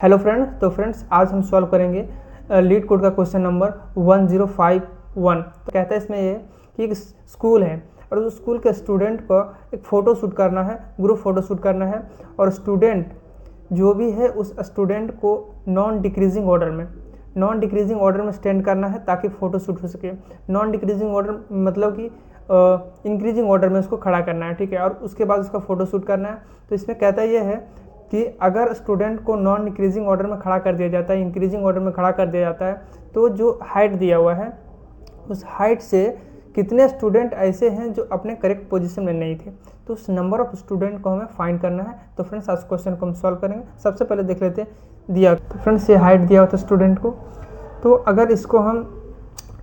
Hello friends, तो friends आज हम सॉल्व करेंगे लीड कोड का क्वेश्चन नंबर 1051। तो कहता है इसमें ये कि एक स्कूल है और उस स्कूल के स्टूडेंट को एक फ़ोटो शूट करना है, ग्रुप फ़ोटो शूट करना है। और स्टूडेंट जो भी है उस स्टूडेंट को नॉन डिक्रीजिंग ऑर्डर में स्टैंड करना है ताकि फ़ोटो शूट हो सके। नॉन डिक्रीजिंग ऑर्डर मतलब कि इंक्रीजिंग ऑर्डर में उसको खड़ा करना है, ठीक है, और उसके बाद उसका फ़ोटो शूट करना है। तो इसमें कहता है ये है कि अगर स्टूडेंट को नॉन इंक्रीजिंग ऑर्डर में खड़ा कर दिया जाता है, इंक्रीजिंग ऑर्डर में खड़ा कर दिया जाता है, तो जो हाइट दिया हुआ है उस हाइट से कितने स्टूडेंट ऐसे हैं जो अपने करेक्ट पोजीशन में नहीं थे। तो उस नंबर ऑफ स्टूडेंट को हमें फाइंड करना है। तो फ्रेंड्स आज क्वेश्चन को हम सॉल्व करेंगे। सबसे पहले देख लेते हैं दिया। तो फ्रेंड्स ये हाइट दिया हुआ था स्टूडेंट को। तो अगर इसको हम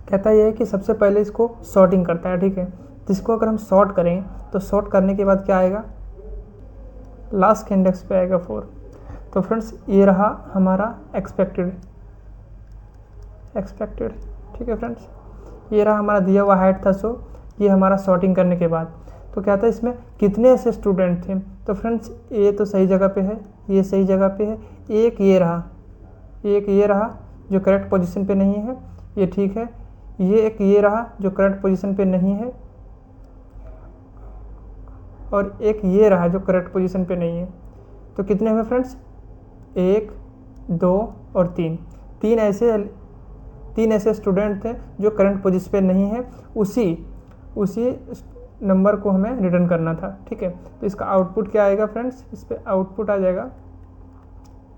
कहता है कि सबसे पहले इसको सॉर्टिंग करता है, ठीक है। तो इसको अगर हम सॉर्ट करें तो सॉर्ट करने के बाद क्या आएगा, लास्ट के इंडेक्स पे आएगा 4। तो फ्रेंड्स ये रहा हमारा एक्सपेक्टेड, ठीक है फ्रेंड्स, ये रहा हमारा दिया हुआ हाइट था। सो ये हमारा सॉर्टिंग करने के बाद तो क्या था, इसमें कितने ऐसे स्टूडेंट थे। तो फ्रेंड्स ये तो सही जगह पे है, ये सही जगह पे है। एक ये रहा जो करेक्ट पोजीशन पे नहीं है, ये ठीक है। ये रहा जो करेक्ट पोजीशन पे नहीं है, और एक ये रहा जो करेक्ट पोजीशन पे नहीं है। तो कितने हुए फ्रेंड्स, 1, 2 और 3। तीन ऐसे स्टूडेंट थे जो करंट पोजीशन पे नहीं है। उसी नंबर को हमें रिटर्न करना था, ठीक है। तो इसका आउटपुट क्या आएगा फ्रेंड्स, इस पर आउटपुट आ जाएगा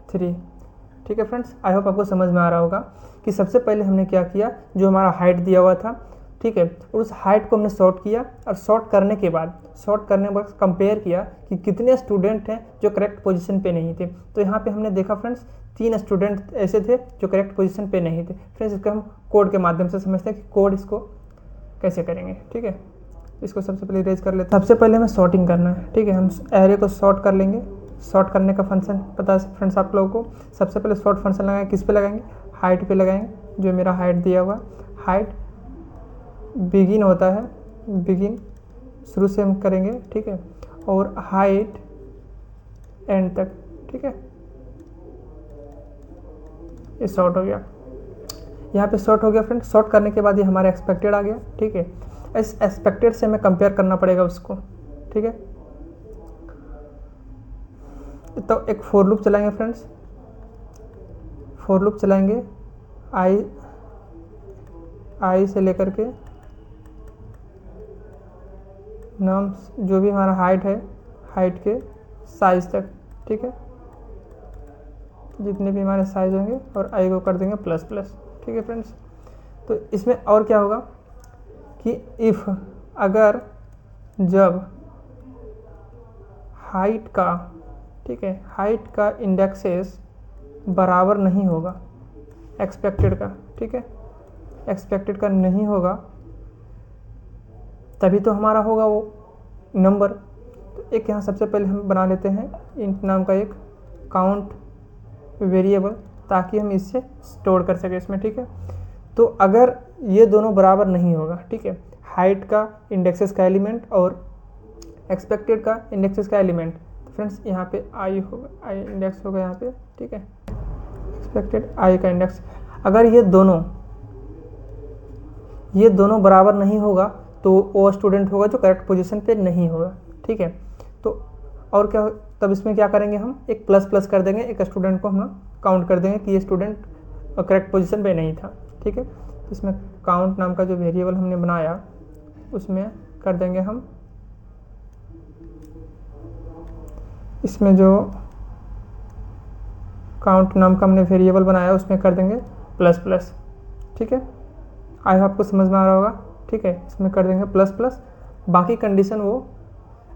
3, ठीक है फ्रेंड्स। आई होप आपको समझ में आ रहा होगा कि सबसे पहले हमने क्या किया, जो हमारा हाइट दिया हुआ था, ठीक है, और उस हाइट को हमने सॉर्ट किया और सॉर्ट करने के बाद कंपेयर किया कि कितने स्टूडेंट हैं जो करेक्ट पोजीशन पे नहीं थे। तो यहाँ पे हमने देखा फ्रेंड्स 3 स्टूडेंट ऐसे थे जो करेक्ट पोजीशन पे नहीं थे। फ्रेंड्स इसको हम कोड के माध्यम से समझते हैं कि कोड इसको कैसे करेंगे, ठीक है। इसको सबसे पहले इरेज कर लेते हैं। सबसे पहले हमें सॉर्टिंग करना है, ठीक है। हम एरे को सॉर्ट कर लेंगे। सॉर्ट करने का फंक्शन पता है फ्रेंड्स आप लोगों को। सबसे पहले सॉर्ट फंक्शन लगाएंगे, किस पे लगाएंगे, हाइट पे लगाएंगे। जो मेरा हाइट दिया हुआ, हाइट बिगिन होता है, बिगिन शुरू से हम करेंगे, ठीक है, और हाइट एंड तक, ठीक है। ये सॉर्ट हो गया, यहाँ पे सॉर्ट हो गया फ्रेंड्स। सॉर्ट करने के बाद ये हमारा एक्सपेक्टेड आ गया, ठीक है। इस एक्सपेक्टेड से हमें कंपेयर करना पड़ेगा उसको, ठीक है। तो एक फॉर लूप चलाएंगे फ्रेंड्स। फॉर लूप चलाएंगे आई से लेकर के नाम जो भी हमारा हाइट है, हाइट के साइज तक, ठीक है, जितने भी हमारे साइज होंगे, और आई को कर देंगे प्लस, ठीक है फ्रेंड्स। तो इसमें और क्या होगा कि इफ़ अगर जब हाइट का, ठीक है, हाइट का इंडेक्सेस बराबर नहीं होगा एक्सपेक्टेड का, ठीक है, एक्सपेक्टेड का नहीं होगा, तभी तो हमारा होगा वो नंबर। तो एक यहाँ सबसे पहले हम बना लेते हैं इंट नाम का एक काउंट वेरिएबल, ताकि हम इससे स्टोर कर सकें इसमें, ठीक है। तो अगर ये दोनों बराबर नहीं होगा, ठीक है, हाइट का इंडेक्सेस का एलिमेंट और एक्सपेक्टेड का इंडेक्सेस का एलिमेंट, तो फ्रेंड्स यहाँ पे आई होगा, आई इंडेक्स होगा यहाँ पे, ठीक है, एक्सपेक्टेड आई का इंडेक्स। अगर ये दोनों बराबर नहीं होगा तो वो स्टूडेंट होगा जो करेक्ट पोजीशन पे नहीं होगा, ठीक है। तो और क्या, तब इसमें क्या करेंगे, हम एक प्लस कर देंगे, एक स्टूडेंट को हम काउंट कर देंगे कि ये स्टूडेंट करेक्ट पोजीशन पे नहीं था, ठीक है। तो इसमें काउंट नाम का जो वेरिएबल हमने बनाया उसमें कर देंगे हम, इसमें जो काउंट नाम का हमने वेरिएबल बनाया उसमें कर देंगे प्लस, ठीक है। आई होप आपको समझ में आ रहा होगा, ठीक है। इसमें कर देंगे प्लस। बाकी कंडीशन वो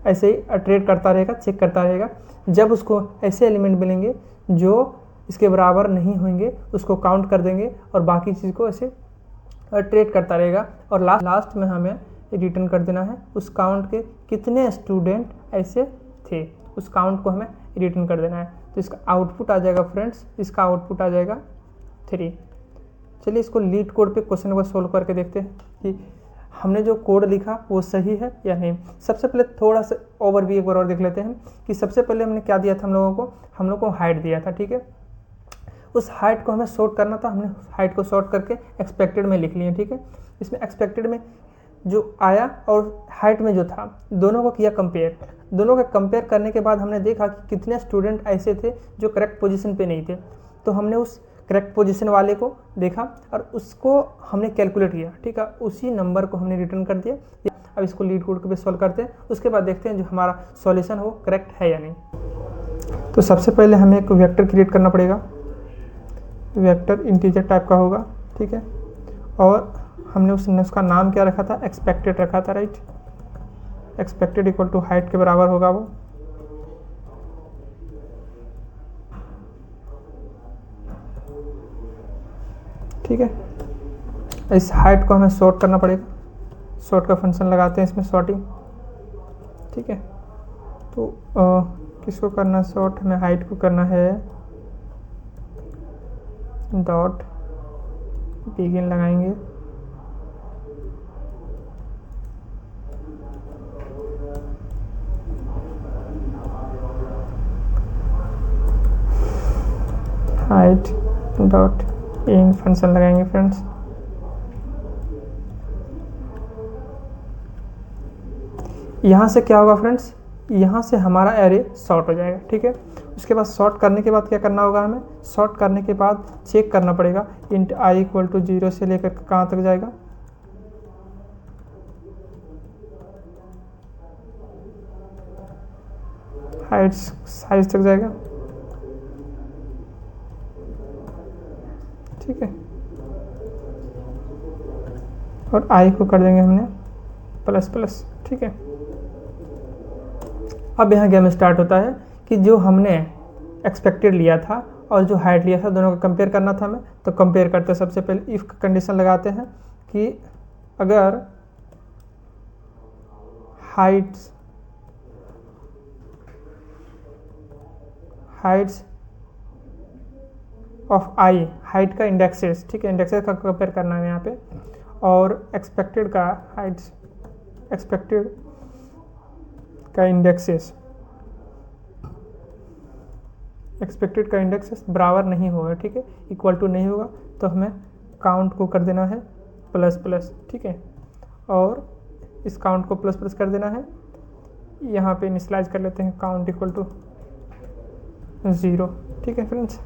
ऐसे ही इटरेट करता रहेगा, चेक करता रहेगा। जब उसको ऐसे एलिमेंट मिलेंगे जो इसके बराबर नहीं होंगे उसको काउंट कर देंगे, और बाकी चीज़ को ऐसे इटरेट करता रहेगा। और लास्ट में हमें रिटर्न कर देना है उस काउंट के कितने स्टूडेंट ऐसे थे, उस काउंट को हमें रिटर्न कर देना है। तो इसका आउटपुट आ जाएगा फ्रेंड्स, इसका आउटपुट आ जाएगा 3। चलिए इसको लीड कोड पे क्वेश्चन को सोल्व करके देखते हैं कि हमने जो कोड लिखा वो सही है या नहीं। सबसे पहले थोड़ा सा ओवरव्यू एक बार और देख लेते हैं कि सबसे पहले हमने क्या दिया था हम लोगों को हाइट दिया था, ठीक है। उस हाइट को हमें सॉर्ट करना था, हमने हाइट को सॉर्ट करके एक्सपेक्टेड में लिख लिए। ठीक है, इसमें एक्सपेक्टेड में जो आया और हाइट में जो था दोनों को किया कंपेयर। दोनों का कंपेयर करने के बाद हमने देखा कि कितने स्टूडेंट ऐसे थे जो करेक्ट पोजीशन पे नहीं थे, तो हमने उस करेक्ट पोजीशन वाले को देखा और उसको हमने कैलकुलेट किया। ठीक है, उसी नंबर को हमने रिटर्न कर दिया। अब इसको लीड कोड पे सॉल्व करते हैं, उसके बाद देखते हैं जो हमारा सॉल्यूशन हो करेक्ट है या नहीं। तो सबसे पहले हमें एक वेक्टर क्रिएट करना पड़ेगा। वेक्टर इंटीजर टाइप का होगा। ठीक है, और हमने उसका नाम क्या रखा था, एक्सपेक्टेड रखा था, right. Expected equal to height के बराबर होगा वो। ठीक है, इस हाइट को हमें सॉर्ट करना पड़ेगा। सॉर्ट का फंक्शन लगाते हैं इसमें, सॉर्टिंग। ठीक है, तो किसको करना है सॉर्ट, हमें हाइट को करना है डॉट बिगिन लगाएंगे। हाइट डॉट इन फंक्शन लगाएंगे फ्रेंड्स। यहाँ से क्या होगा फ्रेंड्स, यहाँ से हमारा एरे सॉर्ट हो जाएगा। ठीक है, उसके बाद सॉर्ट करने के बाद क्या करना होगा, हमें सॉर्ट करने के बाद चेक करना पड़ेगा इंट आई इक्वल टू 0 से लेकर कहाँ तक जाएगा, हाइट साइज तक जाएगा। ठीक है, और आई को कर देंगे हमने प्लस प्लस। ठीक है, अब यहाँ गेम स्टार्ट होता है कि जो हमने एक्सपेक्टेड लिया था और जो हाइट लिया था दोनों को कंपेयर करना था हमें। तो कंपेयर करते हैं, सबसे पहले इफ कंडीशन लगाते हैं कि अगर हाइट्स ऑफ आई, हाइट का इंडेक्सेस, ठीक है, इंडेक्सेस का कंपेयर करना है यहाँ पे, और एक्सपेक्टेड का हाइट्स, एक्सपेक्टेड का इंडेक्सेस, एक्सपेक्टेड का इंडेक्सेस बराबर नहीं होगा। ठीक है, इक्वल टू नहीं होगा, तो हमें काउंट को कर देना है प्लस प्लस। ठीक है, और इस काउंट को प्लस प्लस कर देना है। यहाँ पे इनिशियलाइज कर लेते हैं काउंट इक्वल टू 0। ठीक है फ्रेंड्स,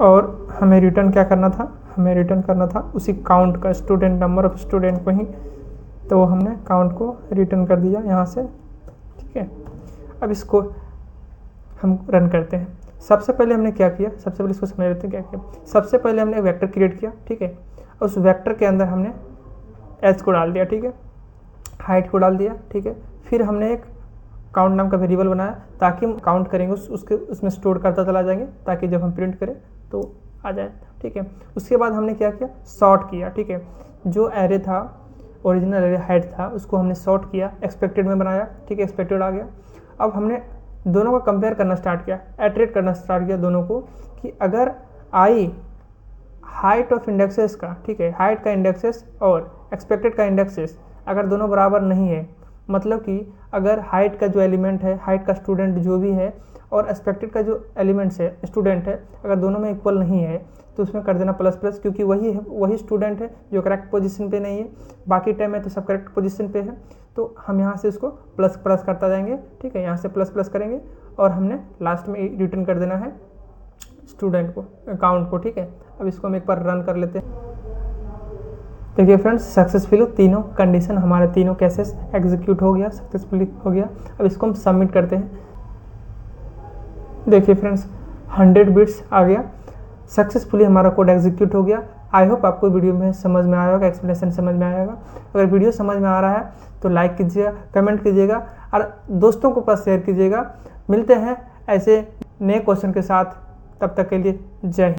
और हमें रिटर्न क्या करना था, हमें रिटर्न करना था उसी काउंट का, स्टूडेंट नंबर ऑफ स्टूडेंट को ही, तो हमने काउंट को रिटर्न कर दिया यहाँ से। ठीक है, अब इसको हम रन करते हैं। सबसे पहले हमने क्या किया, सबसे पहले इसको समझ लेते हैं क्या किया। सबसे पहले हमने वेक्टर क्रिएट किया। ठीक है, उस वेक्टर के अंदर हमने एच को डाल दिया। ठीक है, हाइट को डाल दिया। ठीक है, फिर हमने एक काउंट नाम का वेरिएबल बनाया ताकि हम काउंट करेंगे उसमें स्टोर करता चला जाएंगे, ताकि जब हम प्रिंट करें तो आ जाए। ठीक है, उसके बाद हमने क्या किया, सॉर्ट किया। ठीक है, जो एरे था, ओरिजिनल एरे हाइट था, उसको हमने सॉर्ट किया, एक्सपेक्टेड में बनाया। ठीक है, एक्सपेक्टेड आ गया। अब हमने दोनों को कंपेयर करना स्टार्ट किया, एटरेट करना स्टार्ट किया दोनों को, कि अगर आई हाइट ऑफ इंडेक्सेस का, ठीक है, हाइट का इंडेक्सेस और एक्सपेक्टेड का इंडेक्सेस अगर दोनों बराबर नहीं है, मतलब कि अगर हाइट का जो एलिमेंट है, हाइट का स्टूडेंट जो भी है, और एक्सपेक्टेड का जो एलिमेंट्स है, स्टूडेंट है, अगर दोनों में इक्वल नहीं है तो उसमें कर देना प्लस प्लस, क्योंकि वही स्टूडेंट है जो करेक्ट पोजीशन पे नहीं है, बाकी टाइम में तो सब करेक्ट पोजीशन पे है। तो हम यहाँ से उसको प्लस प्लस करता जाएंगे। ठीक है, यहाँ से प्लस प्लस करेंगे और हमने लास्ट में रिटर्न कर देना है स्टूडेंट को, अकाउंट को। ठीक है, अब इसको हम एक बार रन कर लेते हैं। देखिए फ्रेंड्स, सक्सेसफुली तीनों कंडीशन, हमारे तीनों केसेस एग्जीक्यूट हो गया, सक्सेसफुली हो गया। अब इसको हम सबमिट करते हैं। देखिए फ्रेंड्स, 100 बिट्स आ गया, सक्सेसफुली हमारा कोड एग्जीक्यूट हो गया। आई होप आपको वीडियो में समझ में आया होगा, एक्सप्लेनेशन समझ में आया होगा। अगर वीडियो समझ में आ रहा है तो लाइक कीजिएगा, कमेंट कीजिएगा और दोस्तों को पास शेयर कीजिएगा। मिलते हैं ऐसे नए क्वेश्चन के साथ, तब तक के लिए जय हिंद।